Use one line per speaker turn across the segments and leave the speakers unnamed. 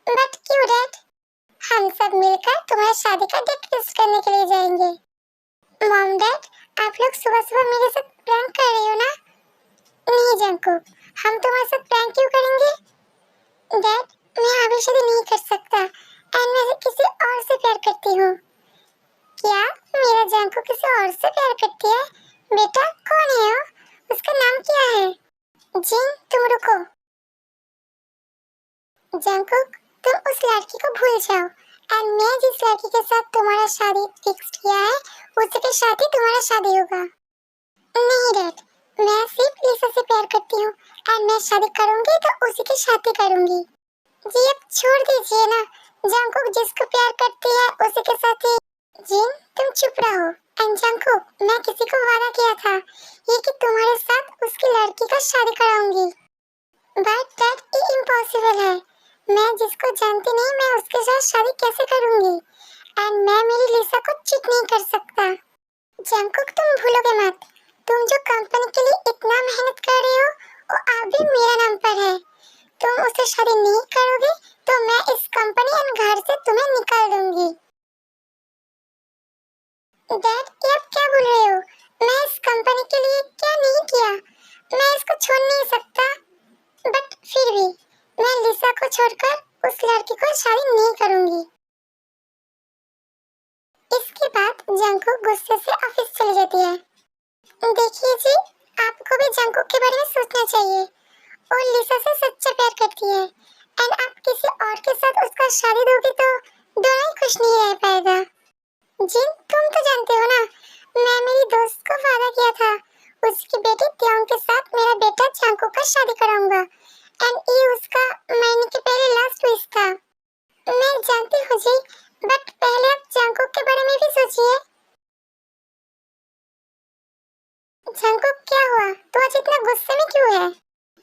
But क्यों dad? हम सब मिलकर तुम्हारी शादी का डेट फिक्स करने के लिए जाएंगे। मॉम डैड, आप लोग सुबह सुबह मेरे साथ प्रैंक कर रहे हो ना? नहीं जंकुक, हम तुम्हारे साथ प्रैंक क्यों करेंगे? डैड, मैं अभी शादी नहीं कर सकता एंड मैं किसी और से प्यार करती हूँ। क्या मेरा जंकुक किसी और से प्यार करती है? बेटा कौन है वो? उसका नाम क्या है? जिन, तुम रुको। जंकुक, तुम उस लड़की को भूल जाओ एंड मैं जिस लड़की के साथ तुम्हारा शादी फिक्स किया है उसी के साथ ही तुम्हारा शादी होगा। नहीं डैड, मैं सिर्फ लिसा से प्यार करती हूँ एंड मैं शादी करूंगी तो उसी के साथ ही करूंगी। जी अब छोड़ दीजिए ना, जंकुक जिसको प्यार करती है उसी के साथ ही। जिन, तुम चुप रहो। एंड जंकुक, मैं किसी को वादा किया था ये कि तुम्हारे साथ उसकी लड़की का शादी कराऊंगी। बट डैड, ये इम्पॉसिबल है। मैं जिसको जानती नहीं मैं उसके साथ शादी कैसे करूंगी? एंड मैं मेरी लिसा को चीट नहीं कर सकता। जंकुक, तुम भूलोगे मत, तुम जो कंपनी के लिए इतना मेहनत कर रहे हो वो अब भी मेरा नाम पर है। तुम उससे शादी नहीं करोगे तो मैं इस कंपनी एंड घर से तुम्हें निकाल दूंगी। डैड, ये आप क्या बोल रहे हो? मैं इस कंपनी के लिए क्या नहीं किया? मैं इसको छोड़ नहीं सकता। बट फिर भी मैं लिसा को छोड़कर उस लड़की को शादी नहीं करूंगी। इसके बाद जंकुक गुस्से से ऑफिस चली जाती है। देखिए जी, आपको भी जंकुक के बारे में सोचना चाहिए। और लिसा से सच्चा प्यार करती है एंड आप किसी और के साथ उसका शादी दोगे तो दोनों ही खुश नहीं रह पाएगा। जिन, तुम तो जानते हो ना, मैं मेरी दोस्त को वादा किया था उसकी बेटी त्योंग के साथ मेरा बेटा जंकुक का शादी कराऊंगा एंड ये उसका महीने के पहले लास्ट विश था। मैं जानती हूँ जी, बट पहले आप जंकुक के बारे में भी सोचिए। जंकुक, क्या हुआ? तू आज इतना गुस्से में क्यों है?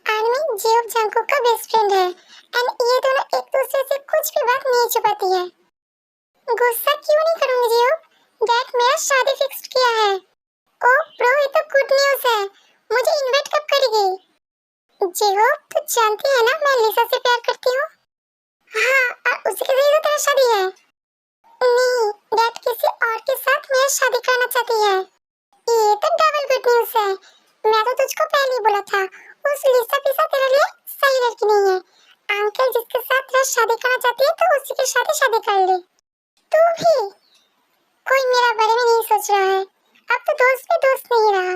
आर्मी, जियोब जंकुक का बेस्ट फ्रेंड है एंड ये दोनों एक दूसरे से कुछ भी बात नहीं छुपाती है। गुस्सा क्यों नहीं करूंगी जियोब? डैड, मेरा शादी फिक्स किया है। ओ ब्रो, ये तो गुड न्यूज़ है। मुझे इनवाइट कब करेगी? जियोब, तू जानती है ना मैं लिसा से प्यार करती हूँ। हाँ, और उसी के साथ तेरा शादी है। नहीं, डैड किसी और के साथ मेरा शादी करना चाहती है। ये तो डबल गुड न्यूज़ है। मैं तो तुझको पहले ही बोला था उस लिसा पिसा तेरे लिए सही लड़की नहीं है। अंकल जिसके साथ तेरा शादी करना चाहती है तो उसी के साथ ही शादी कर ले। तू भी कोई मेरा बारे में नहीं सोच रहा है। अब तो दोस्त भी दोस्त नहीं रहा।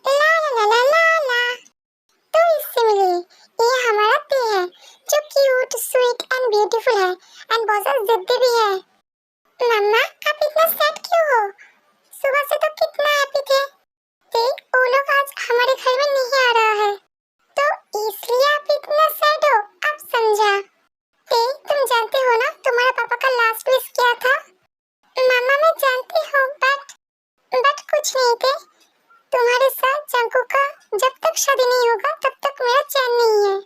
ला ला ला ला ला ला। तो इससे मिली, ये हमारा ते है जो क्यूट स्वीट एंड ब्यूटीफुल है एंड बहुत ज़्यादा जिद्दी भी है। मम्मा, आप इतना सैड क्यों हो? सुबह से तो कितना हैप्पी थे। देख, वो लोग आज हमारे घर में नहीं आ रहा है तो इसलिए आप इतना सैड हो। अब समझा। तुम जानते हो ना तुम्हारे पापा का लास्ट विश क्या था? मामा, मैं जानती हूँ बट कुछ नहीं थे। तुम्हारे साथ जंकुक का जब तक शादी नहीं होगा तब तक मेरा चैन नहीं है।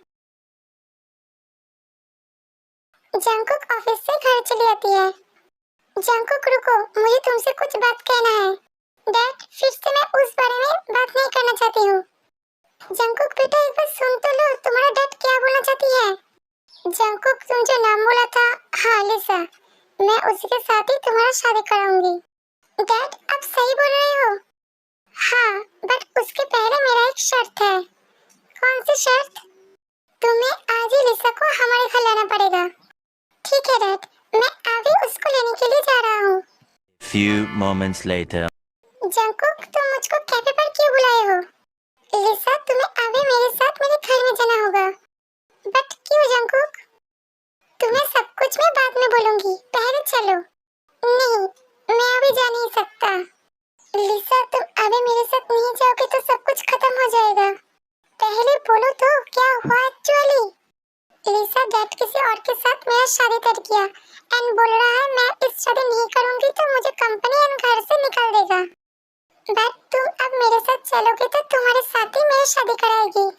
जंकुक ऑफिस से घर चली आती है। जंकुक रुको, मुझे तुमसे कुछ बात कहना है। डैड, फिर से मैं उस बारे में बात नहीं करना चाहती हूँ। जंकुक बेटा, एक बार सुन तो लो, तुम्हारा डैड क्या बोलना चाहती है। जंकुक, तुम जो नाम बोला था, हाँ लिसा, मैं उसी के साथ ही तुम्हारा शादी कराऊंगी। डैड, आप सही बोल रहे हो? हाँ, बट उसके पहले मेरा एक शर्त है। कौन सी शर्त? तुम्हें आज ही लिसा को हमारे घर लाना पड़ेगा। ठीक है डैड, मैं अभी उसको लेने के लिए जा रहा हूँ।
Few moments later.
जंकुक, तुम मुझको कैफे पर क्यों बुलाए हो? लिसा, तुम्हें अभी मेरे साथ मेरे घर में जाना होगा। बट क्यों जंकुक? तुम्हें सब कुछ मैं बाद में बोलूंगी, पहले चलो। नहीं, मैं अभी जा नहीं सकता। लिसा, तुम अभी मेरे साथ नहीं जाओगे तो सब कुछ खत्म हो जाएगा। पहले बोलो तो क्या हुआ एक्चुअली? लिसा, डैड किसी और के साथ मेरा शादी तय किया एंड बोल रहा है मैं इस शादी नहीं करूंगी तो मुझे कंपनी एंड घर से निकाल देगा। बट तुम अब मेरे साथ चलोगे तो तुम्हारे साथ ही मेरी शादी कराएगी।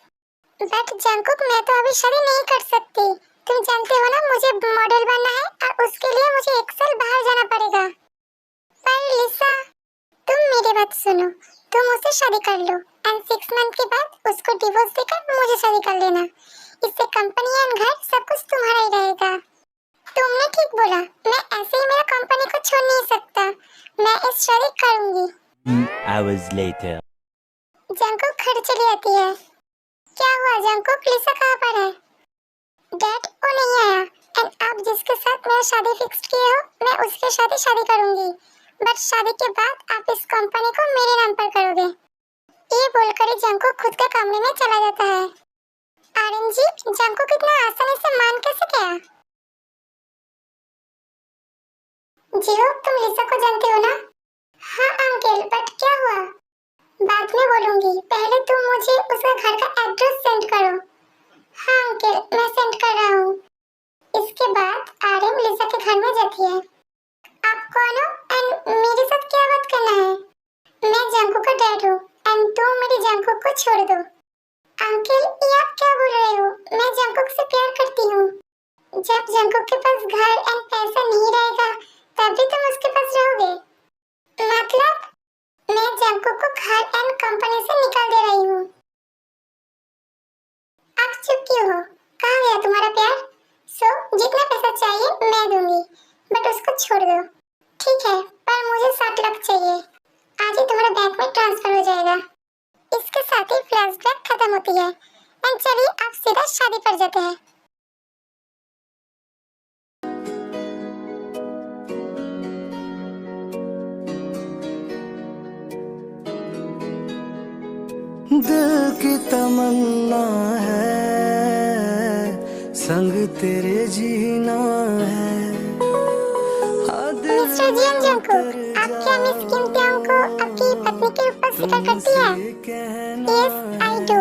बट जंकुक, मैं तो अभी शादी नहीं कर सकती। तुम जानते हो ना मुझे मॉडल बनना है और उसके लिए मुझे एक साल बाहर जाना पड़ेगा। पर लिसा, तुम मेरी बात सुनो, तुम उससे शादी कर लो एंड 6 मंथ के बाद उसको डिवोर्स देकर मुझे शादी कर लेना। इससे कंपनी एंड घर सब कुछ तुम्हारा ही रहेगा। तुमने ठीक बोला, मैं ऐसे ही मेरा कंपनी को छोड़ नहीं सकता। मैं इस शादी करूंगी।
2 hours later.
जंकुक घर चली आती है। क्या हुआ जंकुक, लिसा कहाँ पर है? डैड वो नहीं आया एंड आप जिसके साथ मेरा शादी फिक्स किए हो मैं उसके साथ ही शादी करूंगी, बट शादी के बाद आप इस कंपनी को मेरे नाम पर करोगे। ये बोलकर ही जंकुक खुद के कमरे में चला जाता है। आर्यन जी, जंकुक इतना आसानी से मान कैसे गया? जिहो, तुम लिसा को जानते हो ना? हाँ अंकल, बट क्या हुआ? बाद में बोलूंगी, पहले तुम मुझे उसके घर का एड्रेस सेंड करो। हाँ अंकल, मैं सेंड कर रहा हूँ। इसके बाद आर्यन लिसा के घर में जाती है। आप कौन हो एंड मेरे साथ क्या बात करना है? मैं जंकुक का डैड हूँ एंड तुम मेरी जंकुक को छोड़ दो। अंकल, ये आप क्या बोल रहे हो? मैं जंकुक से प्यार करती हूँ। जब जंकुक के पास घर एंड पैसा नहीं रहेगा तभी तुम उसके पास रहोगे। मतलब मैं जंकुक को घर एंड कंपनी से निकाल दे रही हूँ। आप चुप क्यों हो? कहाँ गया तुम्हारा प्यार? जितना पैसा चाहिए मैं दूंगी, बट उसको छोड़ दो। ठीक है, पर मुझे 60 लाख चाहिए। आज ही तुम्हारे बैंक में ट्रांसफर हो जाएगा। इसके साथ ही फ्लैशबैक खत्म होती है एंड चलिए आप सीधा शादी पर जाते हैं।
दिल की तमन्ना है संग तेरे जीना है।
मिस्टर जियन जंकुक, आप क्या मिस किम प्योंग को आपकी पत्नी के ऊपर स्वीकार करती हैं? Yes, I do.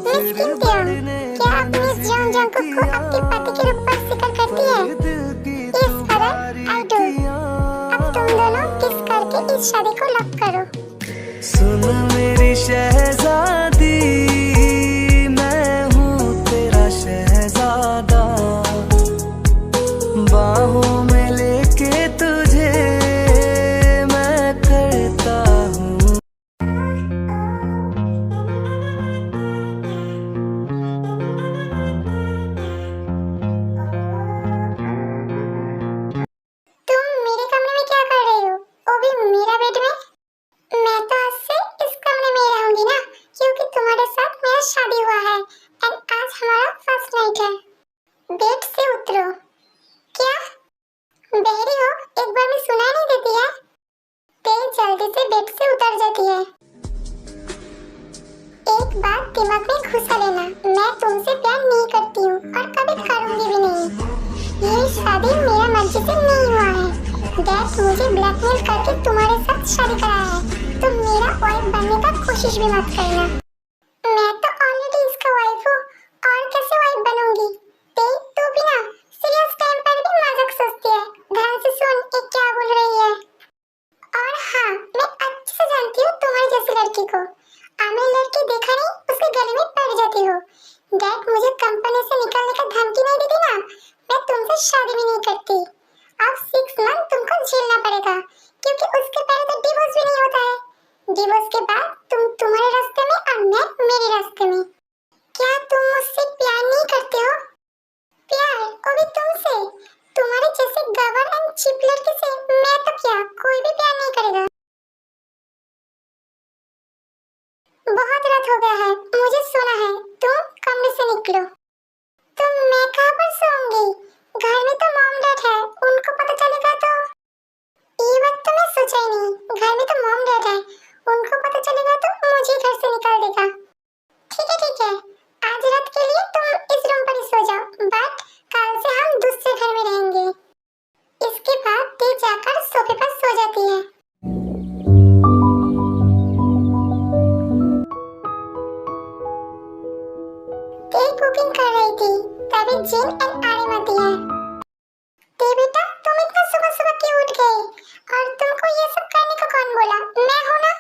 मिस किम प्योंग, क्या आप मिस जियन जंकुक को आपके पति के रूप में स्वीकार करती हैं? Yes father, I do. अब तुम दोनों किस करके इस शादी को लॉक करो।
सुन मेरी शहजादी, मैं हूँ तेरा शहजादा, बाहों में लेके तुझे मैं करता हूँ।
तुम मेरे कमरे में क्या कर रही हो? वो भी मेरा बेड में? मैं तो आज से इस कमरे में ही रहूंगी ना, क्योंकि तुम्हारे साथ मेरा शादी हुआ है एंड आज हमारा फर्स्ट नाइट है। बेड से उतरो। क्या बहरी हो? एक बार में सुनाई नहीं देती है? तेज जल्दी से बेड से उतर जाती है। एक बात दिमाग में घुसा लेना, मैं तुमसे प्यार नहीं करती हूँ और कभी करूंगी भी नहीं। ये शादी मेरा मर्जी से नहीं हुआ है। डैड मुझे ब्लैकमेल करके तुम्हारे साथ शादी कराया है। तुम मेरा वाइफ बनने का कोशिश भी मत करना। मैं तो ऑलरेडी इसका वाइफ हूँ और कैसे वाइफ बनूंगी? तू भी ना सीरियस टाइम पर भी मजाक सोचती है। ध्यान से सुन ये क्या बोल रही है। और हाँ, मैं अच्छे से जानती हूँ तुम्हारी जैसी लड़की को। आमिर लड़की देखा नहीं, उसके गले में पड़ जाती हो। डैड मुझे कंपनी से निकालने का धमकी नहीं देती ना, मैं तुमसे शादी भी नहीं करती। अब 6 मंथ तुमको झेलना पड़ेगा, क्योंकि उसके पहले तो डिवोर्स भी नहीं होता है। डिवोर्स के बाद तुम तुम्हारे रास्ते में और मैं मेरे रास्ते में। क्या तुम मुझसे प्यार नहीं करते हो? प्यार वो भी तुमसे? तुम्हारे जैसे गवर एंड चीप लड़के से मैं तो क्या, कोई भी प्यार नहीं करेगा। बहुत रात हो गया है, मुझे सोना है। तुम कमरे से निकलो। तुम मैं कहाँ पर सोऊंगी? घर में तो मॉम डैड है, उनको पता चलेगा तो। ये बात तो मैं सोचा ही नहीं। घर में तो मॉम डैड है, उनको पता चलेगा तो मुझे घर से निकाल देगा। ठीक है, आज रात के लिए तुम इस रूम पर ही सो जाओ, बट कल से हम दूसरे घर में रहेंगे। इसके बाद ते जाकर सोफे पर सो जाती है। ते कुकिंग कर रही थी, तभी जिन एंड आर्यन आती है। ते बेटा, तुम इतना सुबह सुबह क्यों उठ गए? और तुमको ये सब करने को कौन बोला? मैं हूँ ना।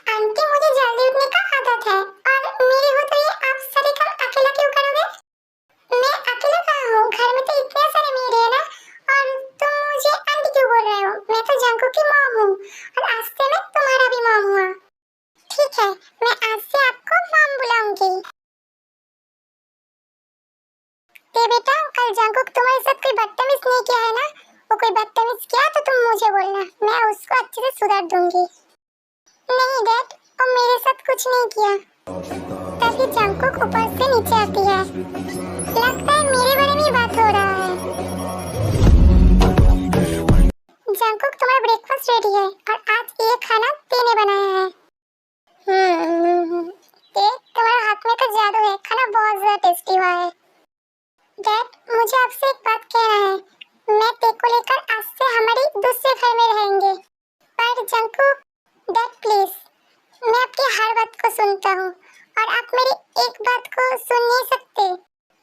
आंटी, मुझे जल्दी उठने का आदत है और मेरी हो तो ये आप सारे काम अकेला क्यों करोगे? मैं अकेला कहाँ हूँ? घर में तो इतने सारे मेड हैं ना। और तुम मुझे आंटी क्यों बोल रहे हो? मैं तो जंकुक की मॉम हूँ और आज से मैं तुम्हारा भी मॉम हुआ। ठीक है, मैं आज से आपको मॉम बुलाऊंगी। जाना, मैं उसको अच्छे से सुधार दूंगी। नहीं डैड, वो मेरे साथ कुछ नहीं किया। तभी जंगकुक ऊपर से नीचे आती है। लगता है मेरे बारे में ही बात हो रहा है। जंगकुक, तुम्हारा ब्रेकफास्ट रेडी है और आज ये खाना तेने बनाया है। देख, तुम्हारे हाथ में तो जादू है, खाना बहुत ज्यादा टेस्टी हुआ है। डैड, मुझे आपसे एक बात कहना है। मैं ते को लेकर आज से हमारी दूसरे घर में रहेंगे। पर जंगकुक, डैड प्लीज, मैं आपकी हर बात को सुनता हूँ और आप मेरी एक बात को सुन नहीं सकते।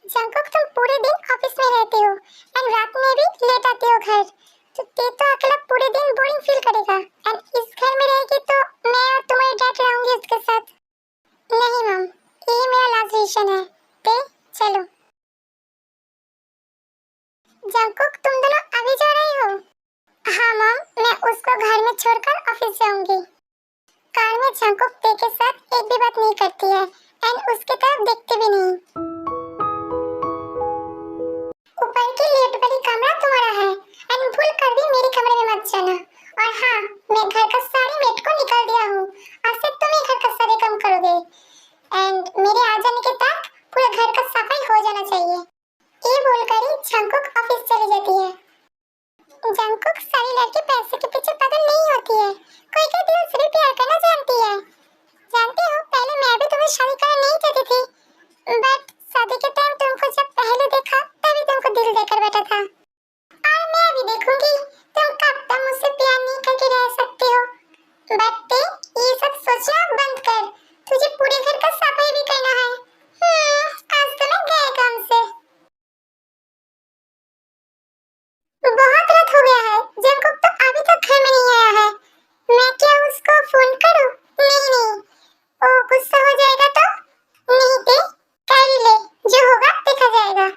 जंगकुक, तुम पूरे दिन ऑफिस में रहते हो एंड रात में भी लेट आते हो घर, तो ते तो अकेला पूरे दिन बोरिंग फील करेगा। एंड इस घर में रहेगी तो मैं और तुम्हारे डैड रहूंगी उसके साथ। नहीं मम, ये मेरा लास्ट डिसीजन है। ते चलो। जंगकुक, तुम दोनों अभी जा रही हो? हाँ मम, मैं उसको घर में छोड़कर ऑफिस जाऊंगी। कार में जंगकुक ते के साथ एक भी बात नहीं करती है एंड उसके तरफ देखते भी नहीं। ऊपर की लेट वाली कमरा तुम्हारा है एंड भूल कर भी मेरे कमरे में मत जाना। और हाँ, मैं घर का सारी मेट को निकाल दिया हूँ। आज से तुम ही घर का सारे काम करोगे एंड मेरे आ जाने के तक पूरे घर का सफाई हो जाना चाहिए। ये बोलकर ही जंगकुक ऑफिस चली जाती है। जंगकुक, सारी लड़की पैसे के पीछे पागल नहीं होती है, कोई का दिल से भी प्यार करना जानती है। जानती हो, पहले मैं भी तुम्हें शादी करना नहीं चाहती थी, बट शादी के टाइम तुमको जब पहले देखा तभी तुमको दिल देकर बैठा था। और मैं भी देखूंगी तुम कब तक मुझसे प्यार नहीं करके रह सकते हो। बट ये सब सोचना बंद कर, तुझे पूरे घर का सफाई भी करना है। आज तो मैं गया काम से। बहुत रात हो गया है, जंगकुक तो अभी तक घर में नहीं आया है। मैं क्या उसको फोन करूं? नहीं, वो गुस्सा हो जाएगा तो। नहीं ते, कर ही ले, जो होगा देखा जाएगा।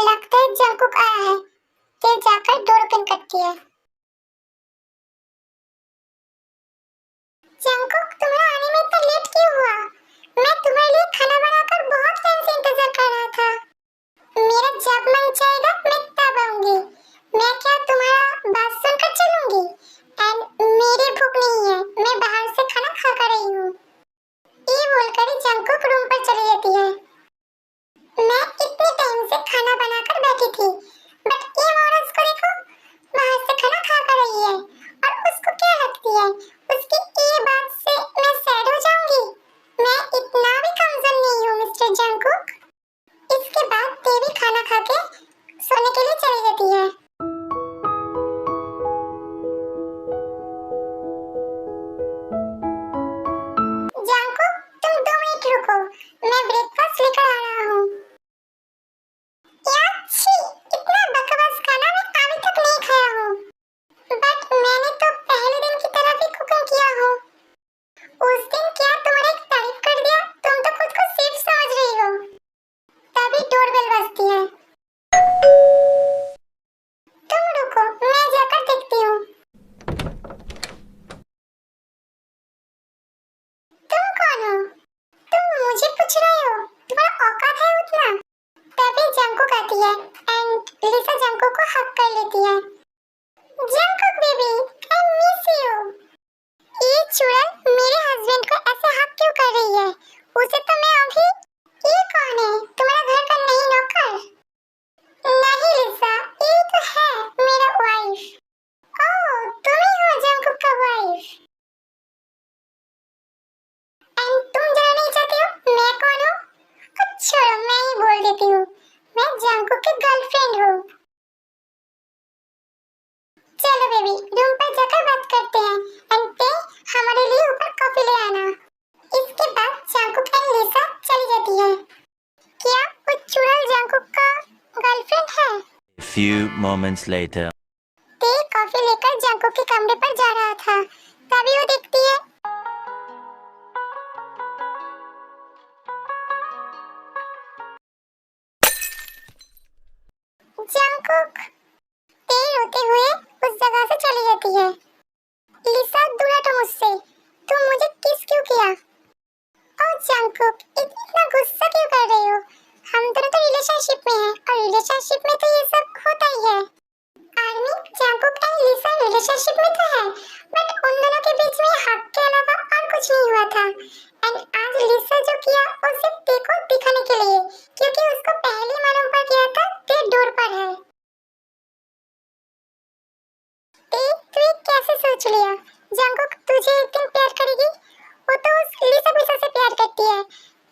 लगता है जंगकुक आया है। ते जाकर डोर ओपन करती है। जंगकुक, तुम्हारा आने में इतना लेट क्यों हुआ? मैं तुम्हारे लिए खाना बनाकर बहुत टाइम से इंतजार कर रहा था। मेरा जब मन चाहेगा मैं तब आऊंगी। मैं क्या तुम्हारा बात सुनकर चलूंगी? एंड मेरी भूख नहीं है, मैं बाहर से खाना खा कर रही हूँ। ये बोलकर जंगकुक रूम पर चली जाती है। मैं इतने टाइम से खाना बनाकर बैठी थी, बट ये औरत को देखो, बाहर से खाना खा कर रही है। और उसको क्या लगती है उसकी ये बात से मैं सैड हो जाऊंगी? मैं इतना भी कमजोर नहीं हूँ मिस्टर जंगकुक। इसके बाद ते भी खाना खा के सोने के लिए चली जाती है। जंगकुक, तुम 2 मिनट रुको, मैं ब्रेकफास्ट लेकर आ रहा हूँ। यार छी, इतना बकवास खाना मैं अभी तक नहीं खाया हूँ। बट मैंने तो पहले दिन की तरह भी कुकिंग किया हूँ। उस दिन क्या तुम्हारी एक तारीफ कर दिया? तुम तो खुद को सेफ समझ रही हो। तभी डोरबेल बजती है। तुम रुको, मैं जाकर देखती हूँ। तुम कौन हो? तुम मुझे पूछ रहे हो? तुम्हारा औकात है उतना? तभी जंगकुक आती है एंड लिसा जंगकुक को हक कर लेती है। Jungkook baby, I miss you. ये चुड़ैल मेरे हस्बैंड को ऐसे हक क्यों कर रही है? उसे तो मैं अभी। ये कौन है? तुम्हारा घर का नई नौकर? नहीं लिसा, ये तो है मेरा वाइफ। ओह, तुम ही हो जंगकुक का वाइफ। एंड तुम जानना नहीं चाहते हो मैं कौन हूँ? अच्छा, मैं ही बोल देती हूँ, मैं जंगकुक की गर्लफ्रेंड हूँ। चलो बेबी, रूम पर जाकर बात करते हैं एंड ते हमारे लिए ऊपर कॉफी ले आना। इसके बाद जंगकुक एंड लिसा चली जाती है। क्या वो चुड़ैल जंगकुक का गर्लफ्रेंड है?
A few moments later.
ते कॉफी लेकर जंगकुक के कमरे पर जा रहा था, तभी वो देखती है जंगकुक। ते रोते हुए उस जगह से चली जाती है। लिसा, दूर हटो मुझसे, तुम मुझे किस क्यों किया? ओह जंगकुक, इतना गुस्सा क्यों कर रही हो? हम दोनों तो रिलेशनशिप में हैं और रिलेशनशिप में तो ये सब होता ही है। आर्मी सोच लिया जंगकुक तुझे एक दिन प्यार करेगी? वो तो उस लिसा पिसा से प्यार करती है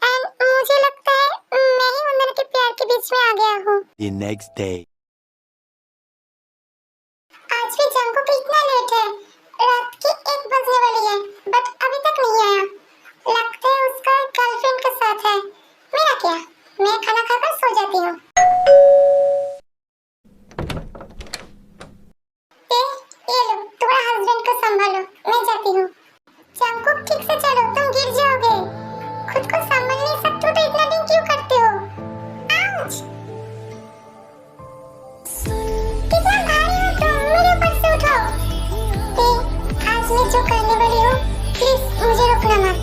एंड मुझे लगता है मैं ही उन दोनों के प्यार के बीच में आ गया हूँ।
The next day.
आज भी जंगकुक इतना लेट है, रात की 1 बजने वाली है बट अभी तक नहीं आया। लगता है उसका गर्लफ्रेंड के साथ है। मेरा क्या, मैं खाना खाकर सो जाती हूँ। ये लो तुम्हारा हस्बैंड को संभालो, मैं जाती हूँ। जंगकुक ठीक से चलो, तुम गिर जाओगे। खुद को संभाल नहीं सकते तो इतना दिन क्यों करते हो? आउच! कितना भारी हो तुम, मेरे ऊपर से उठो। आज मैं जो करने वाली हूँ प्लीज मुझे रोकना मत।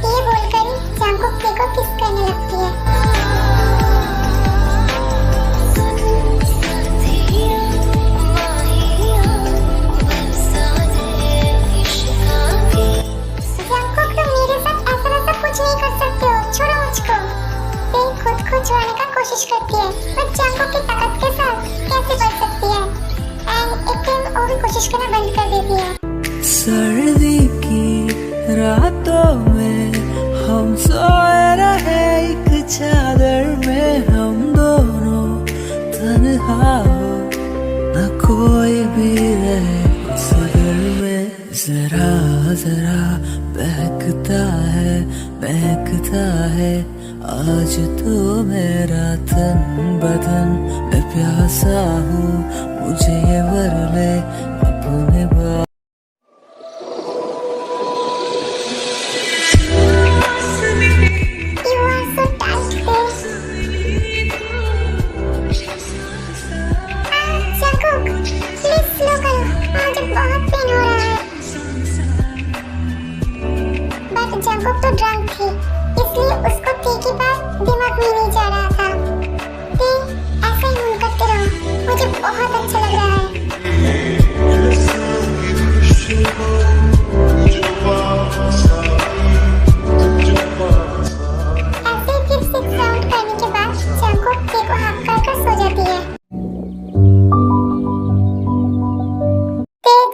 ये बोलकर ही जंगकुक को किस करने लगती है। छुड़ाने का कोशिश करती है पर जंगकुक की ताकत के साथ कैसे बच सकती है एंड एक दिन वो भी कोशिश करना बंद कर देती है।
सर्दी की रातों में हम सोए रहे एक चादर में, हम दोनों तन्हा हो न कोई भी रहे उस घर में। जरा जरा बहकता है आज तो मेरा तन बदन। मैं प्यासा हूँ, मुझे भर ले अपने बात।
जंगकुक तो ड्रंक थी इसलिए उसको टी की बात दिमाग में नहीं जा रहा था। ऐसे ही मूव करते रहो, मुझे बहुत अच्छा लग रहा है। ऐसे फिर 6 राउंड करने के बाद जंगकुक टी को हाफ कर सो जाती है।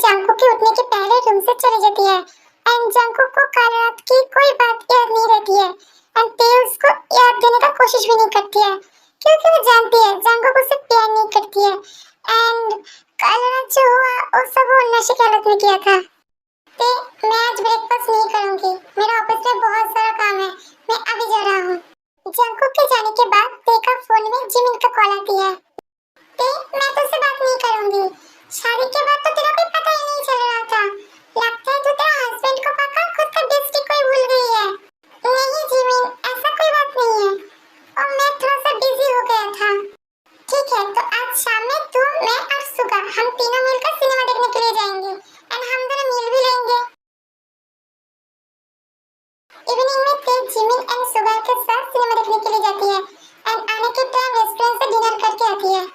जंगकुक के उठने के पहले रूम से चली जाती है एंड जंगकुक को कल रात की कोई बात याद नहीं रहती है एंड ते उसको याद देने का कोशिश भी नहीं करती है क्योंकि वो जानती है जंगकुक उससे प्यार नहीं करती है एंड कल रात जो हुआ वो सब वो नशे की हालत में किया था। ते मैं आज ब्रेकफास्ट नहीं करूंगी, मेरा ऑफिस में बहुत सारा काम है, मैं अभी जा रहा हूँ। जंगकुक के जाने के बाद ते का फोन में जिमिन का कॉल आती है। ते मैं तुझसे बात नहीं करूंगी, शादी के बाद तो तेरा कोई पता ही नहीं चल रहा था। लगता है तू तेरा हस्बैंड को पाकर खुद का बेस्टी कोई भूल गई है। नहीं जिमिन, ऐसा कोई बात नहीं है और मैं थोड़ा सा बिजी हो गया था। ठीक है तो आज शाम में तू, मैं और सुगा हम तीनों मिलकर सिनेमा देखने के लिए जाएंगे एंड हम दोनों मिल भी लेंगे। इवनिंग में ते जिमिन एंड सुगा के साथ सिनेमा देखने के लिए जाती है एंड आने के टाइम रेस्टोरेंट से डिनर करके आती है।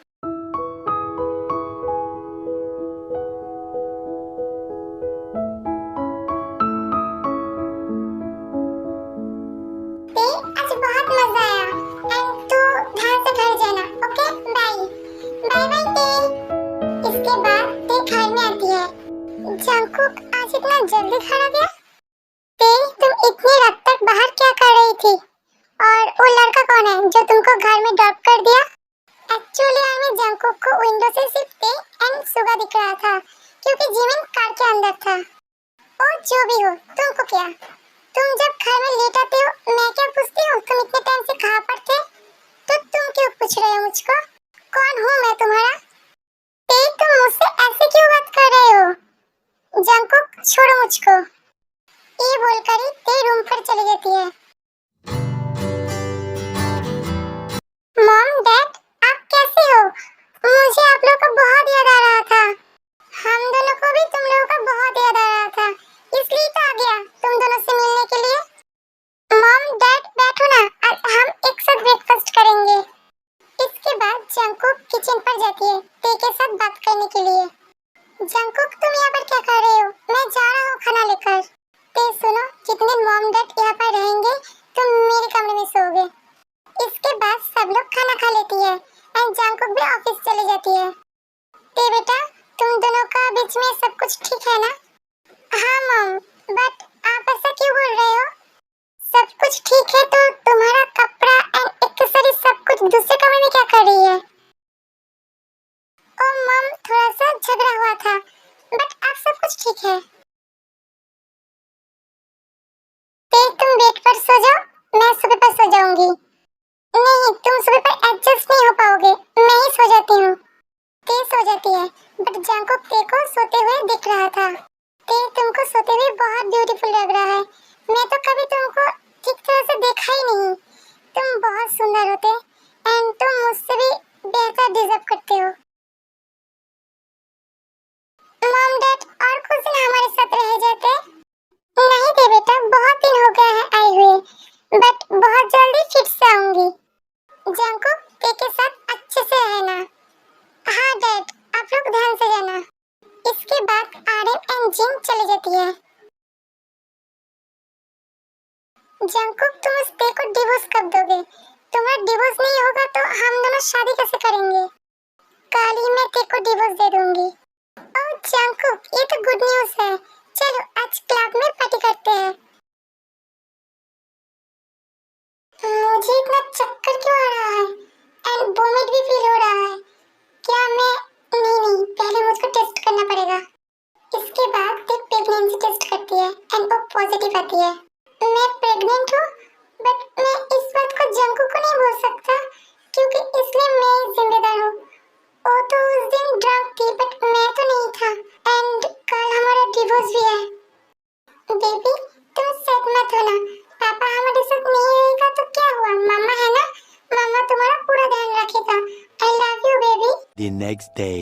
जंगकुक आज इतना जल्दी खाना गया? ते तुम इतनी रात तक बाहर क्या कर रही थी? और वो लड़का कौन है जो तुमको घर में ड्रॉप कर दिया? एक्चुअली हमें जंगकुक को विंडो से सिर्फ ते एंड सुगा दिख रहा था क्योंकि जिमिन कार के अंदर था। ओ जो भी हो, तुमको क्या? तुम जब घर में लेट आते हो मैं क्या पूछती हूँ तुम इतने टाइम से कहाँ पर थे? तो तुम क्यों पूछ रहे हो मुझको? कौन हूँ मैं तुम्हारा? ते तुम मुझसे ऐसे क्यों बात कर रहे हो? जंगकुक छोड़ो मुझको। ये बोलकर ही ते रूम पर चली जाती है। मॉम डैड आप कैसे हो? मुझे आप लोगों का बहुत याद आ रहा था। हम दोनों को भी तुम लोगों का बहुत याद आ रहा था इसलिए तो आ गया तुम दोनों से मिलने के लिए। मॉम डैड बैठो ना, आज हम एक साथ ब्रेकफास्ट करेंगे। इसके बाद जंगकुक किचन पर जाती है ते के साथ बात करने के लिए। जंगकुक तुम यहाँ पर क्या कर रहे हो? मैं जा रहा हूँ खाना लेकर। ते सुनो, जितने मॉम डैड यहाँ पर रहेंगे तुम मेरे कमरे में सोओगे। इसके बाद सब लोग खाना खा लेती है एंड जंगकुक भी ऑफिस चली जाती है। ते बेटा तुम दोनों का बीच में सब कुछ ठीक है ना? हाँ मॉम, बट आप ऐसा क्यों बोल रहे हो? सब कुछ ठीक है तो तुम्हारा कपड़ा एंड एक्सेसरी सब कुछ दूसरे कमरे में क्या कर रही है? ओ मॉम, थोड़ा सा झगड़ा हुआ था, बट अब सब कुछ ठीक है। ते तुम बेड पर सो जाओ, मैं सोफे पर सो जाऊंगी। नहीं, तुम सोफे पर एडजस्ट नहीं हो पाओगे, मैं ही सो जाती हूँ। ते सो जाती है, बट जंकुक ते को सोते हुए दिख रहा था। ते तुमको सोते हुए बहुत ब्यूटीफुल लग रहा है। मैं तो कभी तुमको ठीक तरह से देखा ही नहीं। तुम बहुत सुंदर होते एंड तुम मुझसे भी बेहतर डिजर्व करते हो। मॉम डैड और कुछ दिन हमारे साथ रह जाते? नहीं दे बेटा, बहुत दिन हो गए हैं आए हुए, बट बहुत जल्दी फिर से आऊंगी। जंकुक ते के साथ अच्छे से रहना। हाँ डैड, आप लोग ध्यान से जाना। इसके बाद आरएम एंड जिन चली जाती है। जंकुक, तुम उस ते को डिवोर्स कब दोगे? तुम्हारा डिवोर्स नहीं होगा तो हम दोनों शादी कैसे करेंगे? कल ही मैं ते को डिवोर्स दे दूंगी। ओह जंकुक, ये तो गुड न्यूज़ है। चलो आज क्लब में पार्टी करते हैं। मुझे इतना चक्कर क्यों आ रहा है एंड वोमिट भी फील हो रहा है। क्या मैं नहीं, पहले मुझको टेस्ट करना पड़ेगा। इसके बाद ते प्रेगनेंसी टेस्ट करती है एंड वो पॉजिटिव आती है। मैं प्रेग्नेंट हूँ, बट मैं इस बात को जंकुक को नहीं बोल सकता क्योंकि इसलिए मैं ही जिम्मेदार हूँ। वो तो उस दिन ड्रंक थी, बट मैं तो नहीं था एंड कल हमारा डिवोर्स भी है। बेबी, तुम सैड मत होना। पापा हमारे साथ नहीं रहेगा तो क्या हुआ, मम्मा है ना, मम्मा तुम्हारा पूरा ध्यान रखेगा। I love you baby.
The next day.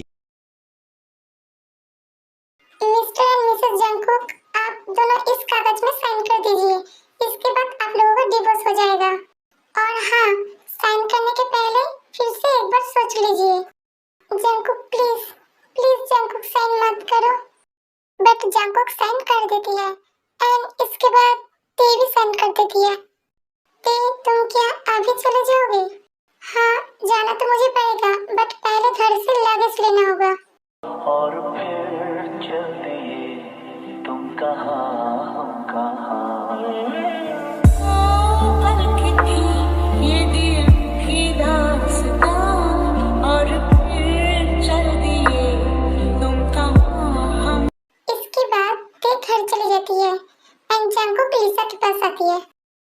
Mister and Mrs Jungkook, आप दोनों इस कागज में साइन कर दीजिए। इसके बाद आप लोगों का डिवोर्स हो जाएगा। और हाँ, साइन करने के पहले फिर से एक बार सोच लीजिए। Jungkook please, please Jungkook sign मत करो। बट जंकुक साइन कर देती है एंड इसके बाद ते भी साइन कर देती है। ते, तुम क्या अभी चले जाओगे? हाँ, जाना तो मुझे पड़ेगा, बट पहले घर से लगेज लेना होगा।
और फिर चल दिए तुम कहाँ हम कहाँ।
इसके बाद ते घर चली जाती है एंड जंकुक लिसा के पास आती है।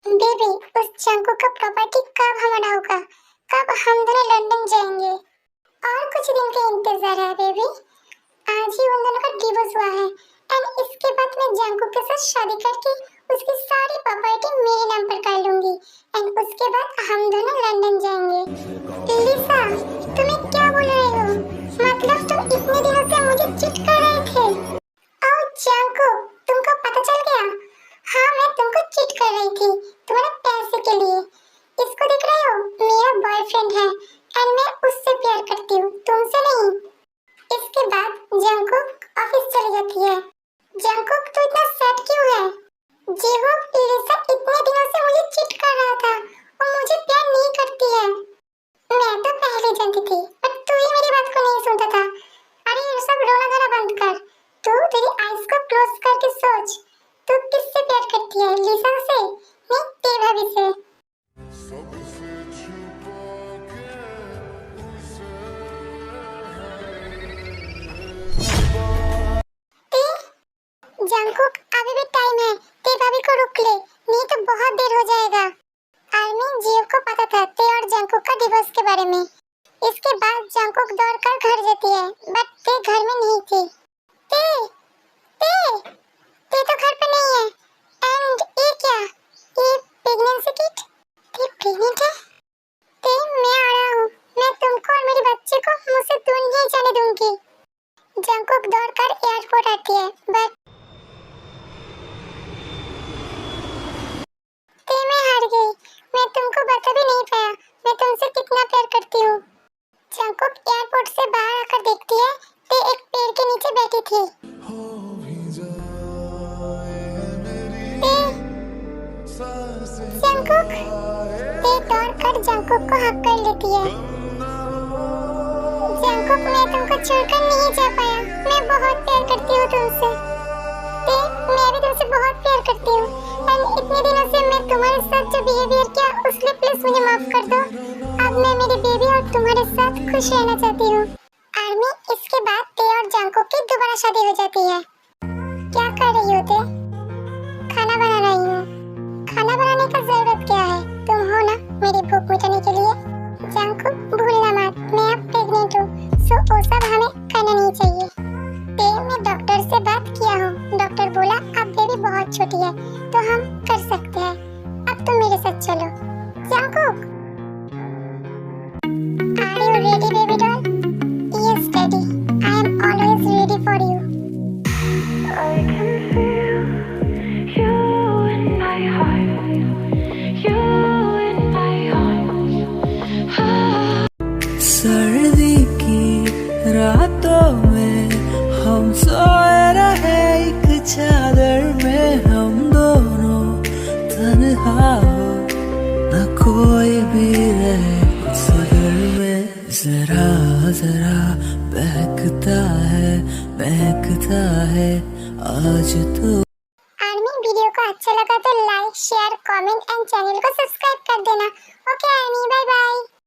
बेबी, उस जंकुक का प्रॉपर्टी कब हमारा होगा? कब हम दोनों लंदन जाएंगे? और कुछ दिन का इंतजार है बेबी। आज ही उन दोनों का डिवोर्स हुआ है एंड इसके बाद मैं जंकुक के साथ शादी करके उसकी सारी प्रॉपर्टी मेरे नाम पर कर लूंगी एंड उसके बाद हम दोनों लंदन जाएंगे। लिसा, तुम्हें क्या बोल रहे हो? मतलब तुम इतने दिनों से मुझे चीट कर रहे थे? ओह जंकुक, तुमको पता चल गया? हाँ, मैं तुमको चीट कर रही थी तुम्हारे पैसे के लिए। इसको देख रहे हो, मेरा बॉयफ्रेंड है एंड मैं उससे प्यार करती हूँ, तुमसे नहीं। इसके बाद जंकुक ऑफिस चली जाती है। जंकुक, तू इतना सैड क्यों है? जेहोक, लिसा इतने दिनों से मुझे चीट कर रहा था और मुझे प्यार नहीं करती है। मैं तो पहले जानती थी, पर तू ही मेरी बात को नहीं सुनता था। अरे ये सब रोना धोना बंद कर। तू तेरी आईज को क्लोज करके सोच, तू किससे प्यार करती है? लिसा से? नहीं, तेरी भाभी से। जंकुक, अभी भी टाइम है, ते भाभी को रोक ले, नहीं तो बहुत देर हो जाएगा। आर्मिन जीव को पता था ते और जंकुक का डिवोर्स के बारे में। इसके बाद जंकुक दौड़कर घर जाती है, बट ते घर में नहीं थी। ते तो घर पे नहीं है। एंड ये क्या? ये प्रेगनेंसी किट? ते प्रेग्नेंट है? ते, मैं आ रहा हूँ। मैं तुमको और मेरे बच्चे को मुझसे दूर नहीं जाने दूंगी। जंकुक दौड़कर एयरपोर्ट आती है, बट मैं हार गई। मैं तुमको बता भी नहीं पाया मैं तुमसे कितना प्यार करती हूँ। जंकुक एयरपोर्ट से बाहर आकर देखती है ते एक पेड़ के नीचे बैठी थी। जंकुक, ते दौड़कर जंकुक को हक कर लेती है। जंकुक जंगकुक, मैं तुमको छोड़कर नहीं जा पाया। मैं बहुत प्यार करती हूँ तुमसे। मैं भी तुमसे बहुत प्यार करती हूँ। एंड इतने दिनों से मैं तुम्हारे साथ जो बिहेवियर किया उसके लिए प्लीज मुझे माफ कर दो। अब मैं मेरी बेबी और तुम्हारे साथ खुश रहना चाहती हूँ। आर्मी, इसके बाद ते और जंगकुक की दोबारा शादी हो जाती है। क्या कर रही हो ते? खाना बना रही हूँ। खाना बनाने का जरूरत क्या है? तुम हो ना मेरी भूख मिटाने के लिए। जंगकुक, भूलना मत, मैं अब प्रेग्नेंट हूँ, सो वो सब हमें करना नहीं चाहिए। मैं डॉक्टर से बात किया हूँ। डॉक्टर बोला अब बेबी बहुत छोटी है तो हम कर सकते हैं। अब तुम मेरे साथ चलो। Jungkook, are you ready baby doll? Yes daddy, I am always ready for you.
I can feel you in my heart, you in my heart.
सर्दी की रातों में हम सोए रहे एक चादर में, हम दोनों तन्हा हो, न कोई भी रहे उस घर में। जरा जरा बहकता है आज तो।
आर्मी, वीडियो को अच्छा लगा तो like, share, comment and channel को सब्सक्राइब कर देना। Okay army, bye bye.